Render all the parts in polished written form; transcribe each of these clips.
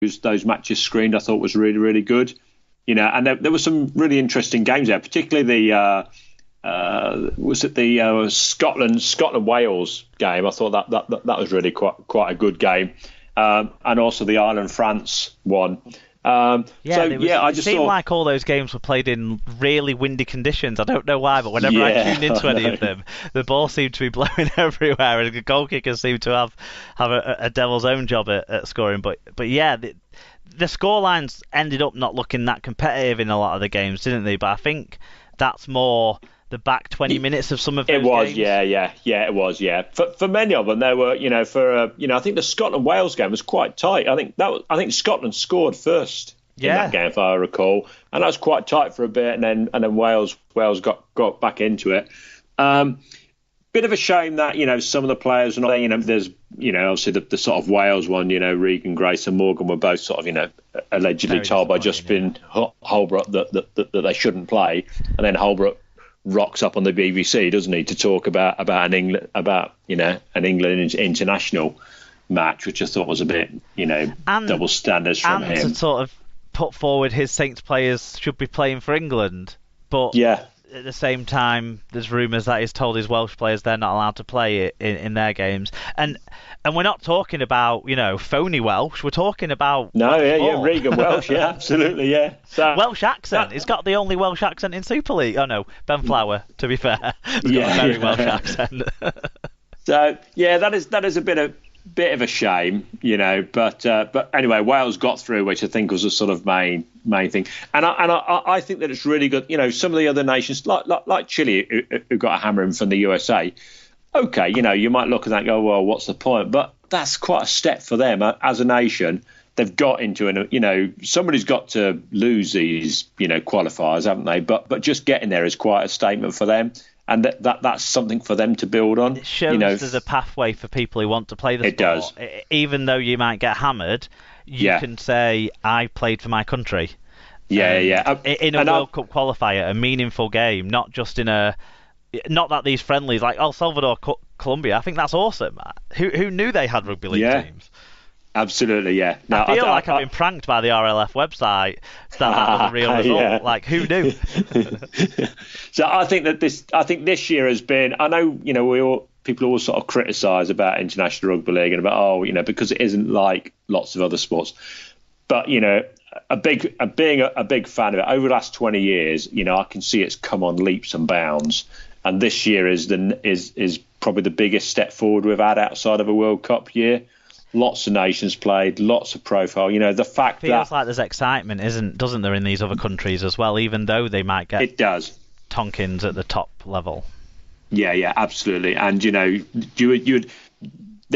those matches screened, I thought was really, really good. And there were some really interesting games there, particularly the Scotland Wales game. I thought that was really quite a good game, and also the Ireland France one. It seemed like all those games were played in really windy conditions. I don't know why, but whenever I tuned into any of them, the ball seemed to be blowing everywhere, and the goal kickers seemed to have a devil's own job at scoring. But the scorelines ended up not looking that competitive in a lot of the games, didn't they? But I think that's more the back 20 minutes of some of those games. It was. For many of them, there were, I think the Scotland Wales game was quite tight. I think Scotland scored first in that game, if I recall, and that was quite tight for a bit, and then Wales got back into it. Bit of a shame that some of the players are not there. There's obviously the sort of Wales one. Regan, Grace, and Morgan were both sort of allegedly told by Justin Holbrook that they shouldn't play, and then Holbrook rocks up on the BBC, doesn't he, to talk about an England international match, which I thought was a bit double standards from him. And to sort of put forward his Saints players should be playing for England, but at the same time, there's rumours that he's told his Welsh players they're not allowed to play in their games. And we're not talking about, phony Welsh. We're talking about Regan Welsh, absolutely, So, Welsh accent. He's got the only Welsh accent in Super League. Oh no, Ben Flower. To be fair, he's got a very Welsh accent. So that is a bit of a shame, But anyway, Wales got through, which I think was a sort of main thing. And I think that it's really good. Some of the other nations, like Chile, who got a hammering from the USA. Okay, you might look at that and go, well, what's the point? But that's quite a step for them as a nation. They've got into somebody's got to lose these, qualifiers, haven't they? But just getting there is quite a statement for them. And that's something for them to build on. It shows there's a pathway for people who want to play the sport. It does. Even though you might get hammered, you can say, I played for my country. In a World Cup qualifier, a meaningful game, not just in a... Not that these friendlies, like El Salvador, Colombia, I think that's awesome. Who knew they had rugby league teams? Absolutely, yeah. No, I feel like I've been pranked by the RLF website that was a real result. Yeah. Like, who knew? So I think this year has been. I know, people always sort of criticise about international rugby league and about because it isn't like lots of other sports. But being a big fan of it over the last 20 years, I can see it's come on leaps and bounds. And this year is probably the biggest step forward we've had outside of a World Cup year. Lots of nations played, lots of profile. The fact that feels like there's excitement, doesn't there, in these other countries as well? Even though they might get Tonkins at the top level. Yeah, absolutely. And there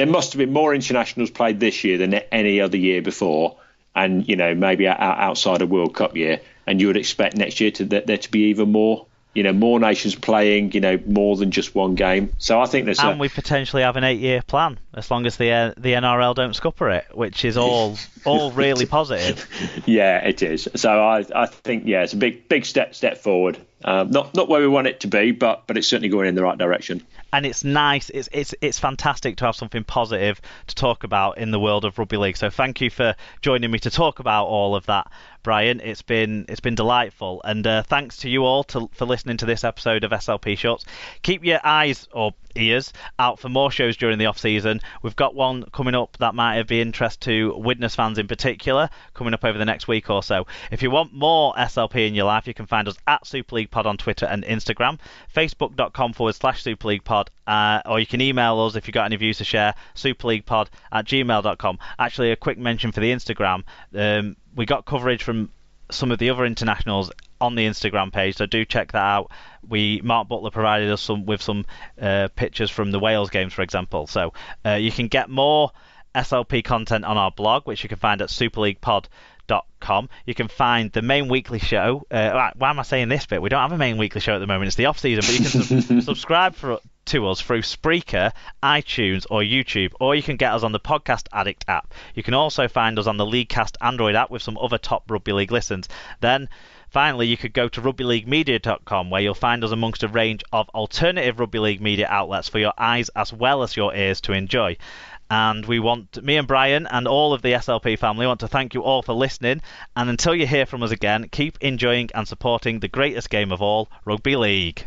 must have been more internationals played this year than any other year before, and maybe outside a World Cup year. And you would expect next year there to be even more. More nations playing, more than just one game. So I think there's... And we potentially have an 8-year plan, as long as the NRL don't scupper it, which is all really positive. Yeah, it is. So I think, it's a big step forward. Not where we want it to be, but it's certainly going in the right direction. And it's nice. It's fantastic to have something positive to talk about in the world of rugby league. So thank you for joining me to talk about all of that, Brian. It's been delightful, and thanks to you all for listening to this episode of SLP Shorts. Keep your eyes or ears out for more shows during the off season. We've got one coming up that might be of interest to Widnes fans in particular, coming up over the next week or so. If you want more SLP in your life, you can find us at Super League Pod on Twitter and Instagram, facebook.com/Super League Pod, or you can email us if you've got any views to share, superleaguepod@gmail.com. Actually, a quick mention for the Instagram. We got coverage from some of the other internationals on the Instagram page, so do check that out. Mark Butler provided us with some pictures from the Wales games, for example. So you can get more SLP content on our blog, which you can find at superleaguepod.com. You can find the main weekly show. Why am I saying this bit? We don't have a main weekly show at the moment. It's the off season, but you can subscribe to us through Spreaker, iTunes, or YouTube, or you can get us on the Podcast Addict app. You can also find us on the LeagueCast Android app with some other top rugby league listens. Then finally, you could go to rugbyleaguemedia.com, where you'll find us amongst a range of alternative rugby league media outlets for your eyes as well as your ears to enjoy. And me and Brian and all of the SLP family want to thank you all for listening. And until you hear from us again, keep enjoying and supporting the greatest game of all, Rugby League.